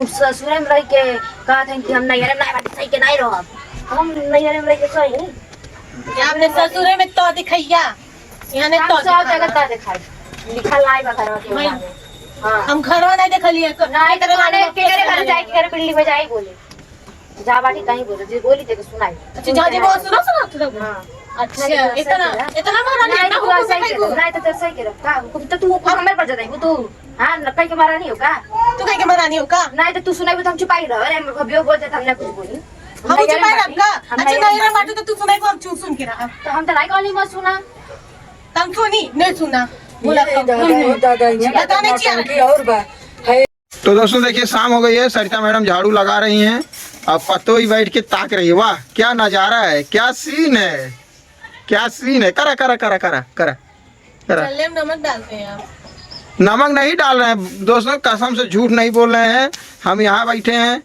ससुरे में रह के कहा था कि हम नैहरे में नहीं सही के नहीं रहो। हम नैहरे में रह के सही आपने ससुरे में तो दिखैया यहाँ ने तो सब जगह ता दिखाई लिखल लाई बखरवा के। हां हम घरवा नहीं देखलिए नहीं तो माने केरे घर जाए के घर बिल्डिंग में जाई बोले जा बाटी कहीं बोले जे बोली ते सुनाई। अच्छा जा जे बहुत सुनो हां अच्छा इतना मारा नहीं ना हुआ सही नहीं तो सही के का हुकुम तो तू हमें पर जदाई तू हां कहीं के मारा नहीं हो का तू कहीं के मारा नहीं हो का नहीं तो तू सुनाई तो हम छुपाई रह अरे भबियो बोलते तो हमने कुछ बोली हम छुपाई रह का अच्छा नहीं रे बात तो तू सुनाई को हम चुप सुन के रहा तो हम तो नहीं कहली मत सुना तुम सुनी नहीं सुना बोला दादा बताने चाहिए और बात है। तो दोस्तों देखिए शाम हो गई है, सरिता मैडम झाड़ू लगा रही हैं और पत्तो ही बैठ के ताक रही है। वाह क्या नजारा है, क्या सीन है, क्या सीन है। करा करा करा करा करा करा चले नमक डालते हैं आप। नमक नहीं डाल रहे हैं दोस्तों, कसम से झूठ नहीं बोल रहे हैं। हम यहाँ बैठे हैं,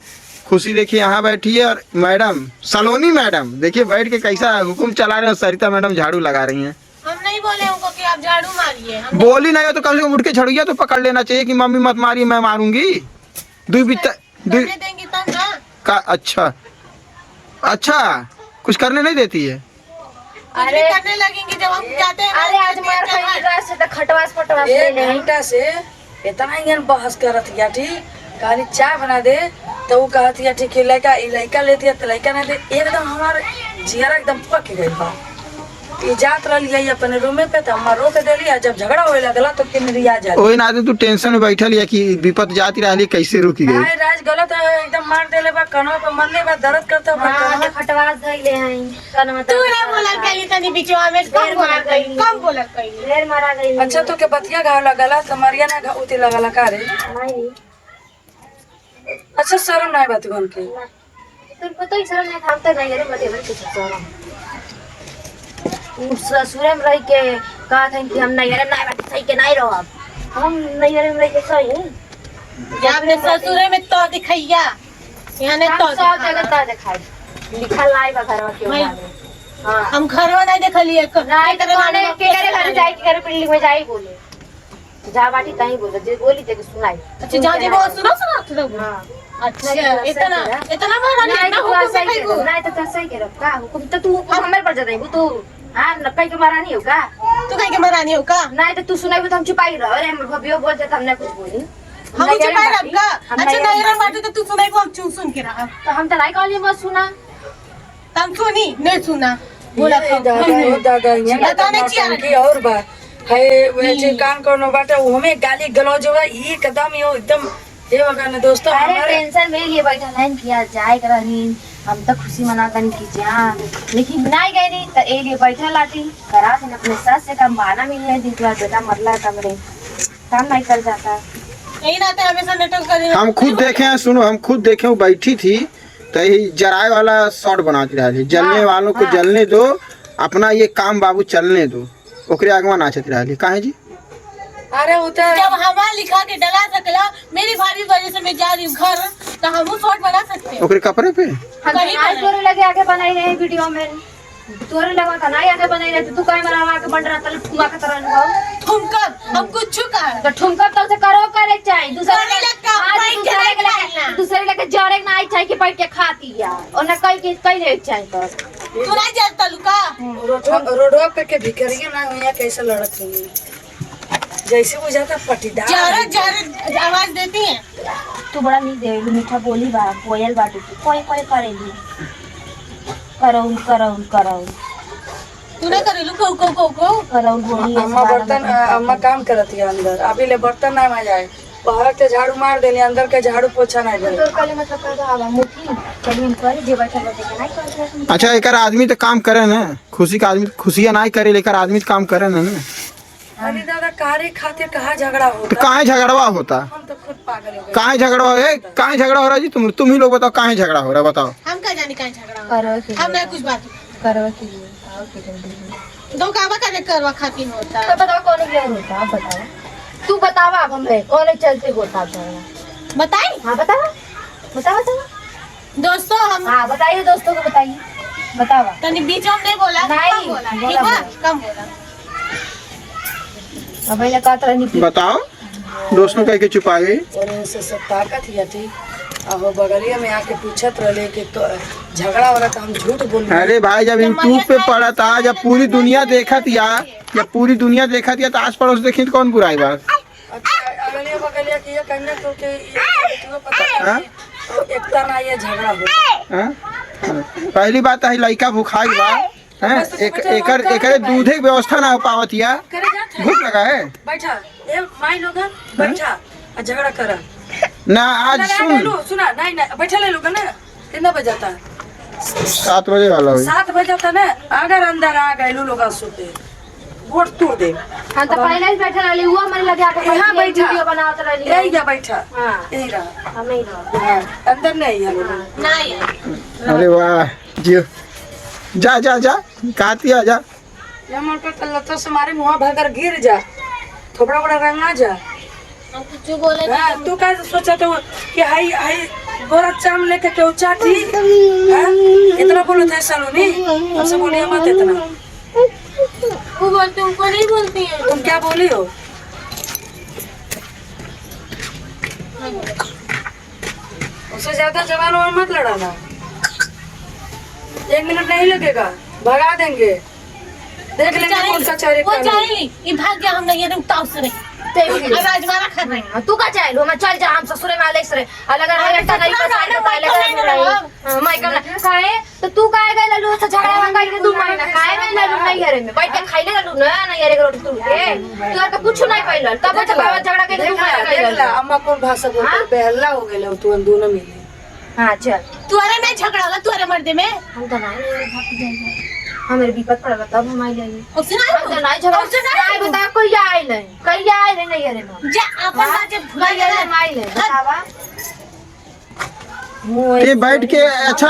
खुशी देखिए यहाँ बैठी है और मैडम सलोनी मैडम देखिए बैठ के कैसा हुकुम चला रहे हैं। सरिता मैडम झाड़ू लगा रही हैं। हम नहीं बोले उनको कि आप झाड़ू मारिए। बोली नहीं हो तो कम से कम उठ के झड़ुआ तो पकड़ लेना चाहिए कि मम्मी मत मारिए मैं मारूंगी। देंगी तब ना का अच्छा अच्छा कुछ करने नहीं देती है। अरे करने लगेंगे जब हम जाते हैं। अरे आज मार खाई रात से तो खटवास पटवास ले एक ले घंटा से इतना ही बहस करत या ठीक कहानी चाय बना दे तो वो कहती है ठीक लड़का लेती है तो लड़का नहीं दे। एकदम हमारे जियारा एकदम पक गई बा ये जात रही अपने रूम पे तो हम रोक देली। जब झगड़ा होए लगला तो कि मेरी याद जाती ओए ना तू टेंशन में बैठल है कि विपत जाती रहली कैसे रुकी गई। राज गलत है एकदम मार देले बा कनवा पे मरले बा दर्द करता बा हां खटवास धइले हैं कनमा तू रे बोला कहीं तनी बीचवा में कम बोला कहीं ढेर मारा गई। अच्छा तो के बतिया घाव लगला तो मरिया ना घाव उते लगला का रे। नहीं अच्छा शर्म नहीं बात गन के तुमको तो इस नहीं थामते नहीं अरे मत एवन कुछ सोना ससुरे में रह के कहा था कि हम नैहरे में नहीं सही के नहीं रहो। हम नैहरे में रह के सही आपने ससुरे में तो दिखैया यहाँ ने तो सब जगह ता दिखाई लिखल लाई बखरवा के। हां हम घरवा नहीं देखलिए नहीं तो माने केरे घर जाए के घर बिल्डिंग में जाई बोले जा बाटी कहीं बोले जे बोली ते सुनाई। अच्छा जा जे बहुत सुनो हां अच्छा इतना मारा नहीं ना हुआ सही के नहीं तो सही के का हुकुम तो तू हमें पर जदाई तू हां कहीं के मारा नहीं हो का तू कहीं के मारा नहीं हो का नहीं तो तू सुनाई तो हम छुपाई रह अरे भबियो बोलते तो हमने कुछ बोली हम छुपाई रह का अच्छा नहीं रे बात तो तू सुनाई को हम चुप सुन के रहा तो हम तो नहीं कहली मत सुना तुम सुनी नहीं सुना बोला दादा बताने चाहिए की और बात है वैसे कान कोनो बाटे हमें गाली गलौज हुआ ये एकदम यो एकदम ये वगैरह दोस्तों अरे हमारे टेंशन में लिए बैठा लाइन किया जाए करनी हम तो खुशी मना कर की हां लेकिन बनाई गई नहीं तो ए लिए बैठा लाती करा थे अपने सास से काम बहाना मिल है दिखवा बेटा मरला कमरे काम नहीं कर जाता यही रहते हमेशा नेटवर्क करे। हम खुद देखे हैं, सुनो हम खुद देखे, वो बैठी थी तो यही जराए वाला शॉट बनाती रही। जलने वालों को जलने दो, अपना ये काम बाबू चलने दो, ओकरे आगवा नाचती रही। काहे जी अरे उतर जब हमारा लिखा के डला सकला मेरी भाभी वजह से मैं जा रही हूँ घर तो हम वो शॉट बना सकते हैं ओकरे कपड़े पे। हम आज तोरे लगे आके बनाई रहे वीडियो में तोरे लगा था ना आके बनाई रहे तू काहे मरा आके बन रहा तले ठुमका के तरह लगाओ ठुमका हम कुछ छुका तो ठुमका तो से करो करे चाहिए दूसरे लगे जरे ना आई चाहिए कि बैठ के खाती या और ना कई ले चाहिए तो तू नहीं जानता लुका रोडवा पे के भिखरिया ना हुआ कैसे लड़त रही जैसे बुझाता पटीदार जरे आवाज देती है। तू बड़ा नहीं दे मीठा बोली बा कोयल बाटू कोई कोई करेली करौल तू नहीं करेलू को करौल बोली अम्मा बर्तन अम्मा काम करत है अंदर अभी ले बर्तन ना आ जाए बाहर के झाड़ू मार देली अंदर के झाड़ू पोछा नहीं दे तो कल मतलब कर आवा मुठी चलिए हम करे जे बैठा बैठे के नहीं करे। अच्छा एक आदमी तो काम करे ना, खुशी का आदमी खुशियाँ नहीं करे लेकर आदमी तो काम करे ना। अरे दादा कारे खातिर कहाँ झगड़ा होता तो काहे झगड़वा होता, हम तो खुद पागल हो गए। काहे झगड़ा हो काहे झगड़ा हो रहा जी। तुम ही लोग बताओ काहे झगड़ा हो रहा है, बताओ। हम क्या जाने कहाँ झगड़ा करो हम नहीं कुछ बात करो के लिए आओ के जल्दी दो कावा का करवा खातिर होता तो बताओ कौन क्या होता आप बताओ तू बतावा अब हमें कौन चलते होता है बताई। हाँ बतावा बतावा दोस्तों हम हाँ बताइए दोस्तों को बताइए बतावा तनी बीच में नहीं बोला नहीं, ठीक है कम बोला अब ये का तरह नहीं बताओ दोस्तों कह के छुपा गई और से सब ताकत है ठीक अब बगलिया में आके पूछत रहे कि तो झगड़ा हो रहा था, हम झूठ बोल रहे। अरे भाई जब यूट्यूब पे पड़ा था, जब पूरी दुनिया देखा थिया, जब पूरी दुनिया देखा थिया तो आस पड़ोस देखी तो कौन बुराई बात। अच्छा अगलिया बगलिया की ये कहना तो कि ये पता हाँ? एकता ना ये झगड़ा हो। हाँ? पहली बात है लड़का भूखाई बा हैं, एकर दूधे के व्यवस्था ना हो पावत या, भूख लगा है। बैठा ए माई लोगन बैठा और झगड़ा करा ना आज सुना नहीं नहीं बैठा ले लोगन ना। कितना बजाता है? 7 बजे वाला हुई। 7 बजाता ना। अगर अंदर आ गए लोग सोते वोट तोड़ दे। हम तो पहले ही बैठा रहली, हुआ मन लगे आके यहाँ बैठा वीडियो बनावत रहली। यही क्या बैठा हां यही रहा। हम नहीं रहो। हाँ, अंदर नहीं है लोग। नहीं अरे वाह जियो, जा जा जा कहती है जा। ये मन पे लतो से मारे मुंह भगर गिर जा, थोड़ा बड़ा रंगा जा। हम कुछ बोले हाँ, तू क्या सोचा तो कि हाई हाई गोरा चाम लेके क्यों चाटी? हाँ? इतना बोलो थे सलोनी, हमसे बोलिए मत इतना। वो बोलते उनको नहीं बोलती है। तुम क्या बोली हो? उससे ज्यादा जवान और मत लड़ाना। 1 मिनट नहीं लगेगा, भगा देंगे। देख लेंगे कौन सा चारे वो चाहेली ये भाग गया, हम नहीं है उताव से राजमारा खा रहे हैं। तू का चाहे लो मैं चल जा, हम ससुरे में आले सरे अलग अलग नहीं पसार तो पहले कर मैं कम ना खाए तो तू काहे गए लल्लू से झगड़ा मंगा के 2 महीना खाए में लल्लू नहीं घरे में बैठ के खाइले लल्लू ना नहीं घरे रोटी तू के तू तो कुछ नहीं पाइल तब जब झगड़ा के 2 महीना देख ला अम्मा कौन भाषा बोलते पहला हो गेले तू दोनों मिले। हां चल तुअरे में झगड़ा होला, तुअरे मर्दे में हम तो नहीं भाग जाएंगे, हमारे विपत पड़ा तब हम आई जाएंगे। उससे ना हम तो नहीं झगड़ा नहीं बता कोई आए नहीं घरे में जा अपन बात भुला नहीं घरे में आई नहीं बतावा ये बैठ के अच्छा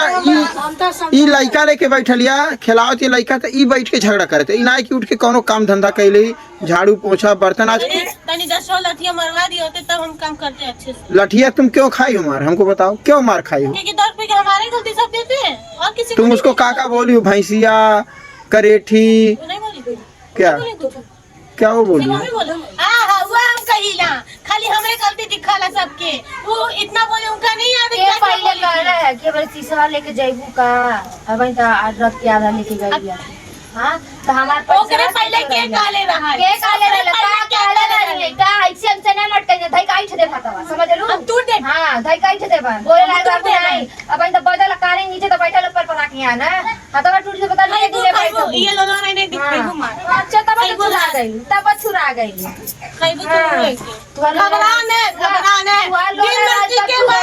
ई लड़का लेके बैठलिया खिलावत ये लड़का तो ई बैठ के झगड़ा करते ई ना कि उठ के कोनो काम धंधा कैले झाड़ू पोछा बर्तन आज तनी 10 लठिया मरवा दिए होते तब हम काम करते अच्छे से। लठिया तुम क्यों खाई हो मार हमको बताओ क्यों मार खाई हो? क्योंकि 10 रुपए के हमारे गलती सब देते हैं और किसी तुम उसको काका बोली हो भैंसिया करेठी को नहीं बोली क्या क्या वो बोली? मम्मी बोलो हां वो हम कहिला खाली हमरे गलती दिखाला सबके वो इतना बोले उनका नहीं याद है ये पहले कह रहा है कि बड़े शीशा लेके जाइबू का अब तो आज रात के आधा लेके गई है। हां तो हमारे ओकरे पहले के काले रहा है के काले रे का काले रे का ऐसे हमसे नहीं मटके धई काई छे देखा तवा समझ लू अब तू दे हां धई काई छे देबा बोले लाग बाबू नहीं अब तो बदल कारे नीचे तो बैठा ऊपर पर आके ना हाथवा टूट से बता ले दिले बैठो ये लो ना नहीं दिखाई वो मार अच्छा तब तो छुरा गई तब छुरा गई खाइबो तो घबराने दिन मर्जी के बा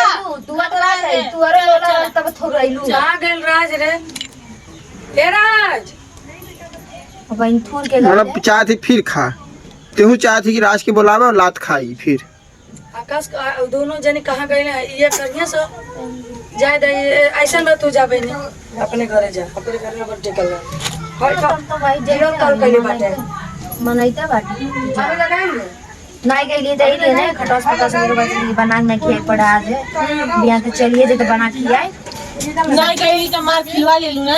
तू अतरा गई तू अरे लोला तब थोरैलू कहां गेल राज रे? ए राज अब इन थूर के मतलब चाहती फिर खा तेहू चाहती कि राज के बुलावे और लात खाई फिर आकाश दोनों जने कहां गए ये करिया सो जाए दे ऐसा न तू जाबे नहीं अपने घरे जा अपने घर में बर्थडे कर हाय का तो भाई जीरो कॉल कइले बाटे मनैता बाटी अबे लगाएंगे नहीं गई जाइए ना खटास पटास मेरे बच्चे बना नहीं किया पड़ा आज बियाह तो चलिए जे तो बना के आए नहीं गई तो मार खिलवा ले लू ना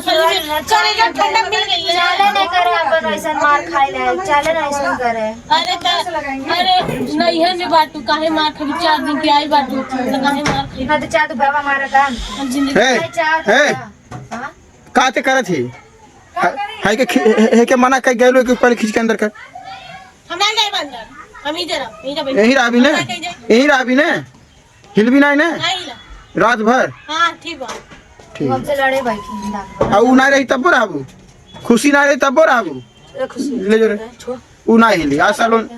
चले जा ठंडा मिल गई चले नहीं करे अपन ऐसा मार खाई ले चले ना ऐसा करे अरे नहीं है ने बाटू काहे मार खबी 4 दिन के आई बाटू तो काहे मार खबी ना तो चाह तो बाबा मारा था हम जिंदगी हे हे काते करत ही है के मना कर गइलो कि पहले खींच के अंदर कर हम नहीं गए बंदर हम इधर यही राबी ने यही राबी ने हिल भी नहीं ने नहीं ला रात भर हां ठीक बा ठीक हमसे लड़े बैठी आ उ ना रही तब रहबू खुशी ना रही तब रहबू खुशी ले जो रे उ ना हिली आ सालोन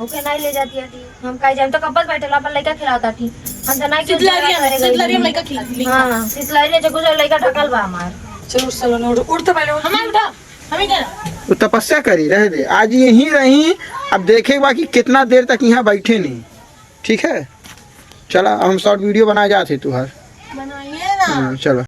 ओके नहीं ले जाती है हम कहीं जाए तो कब्बल बैठे ला अपन लड़का खिलाता थी हम तो नहीं सितलरिया में लड़का खिलाती हां सितलरिया जो गुजर लड़का ढकल बा हमार चलो चलो उड़ तो पहले हमें उठा हमें इधर वो तपस्या करी रहे दे आज यहीं रही अब देखेगा कि कितना देर तक यहाँ बैठे नहीं ठीक है चला हम शॉर्ट वीडियो बनाए जाते तू हर बनाइए ना चलो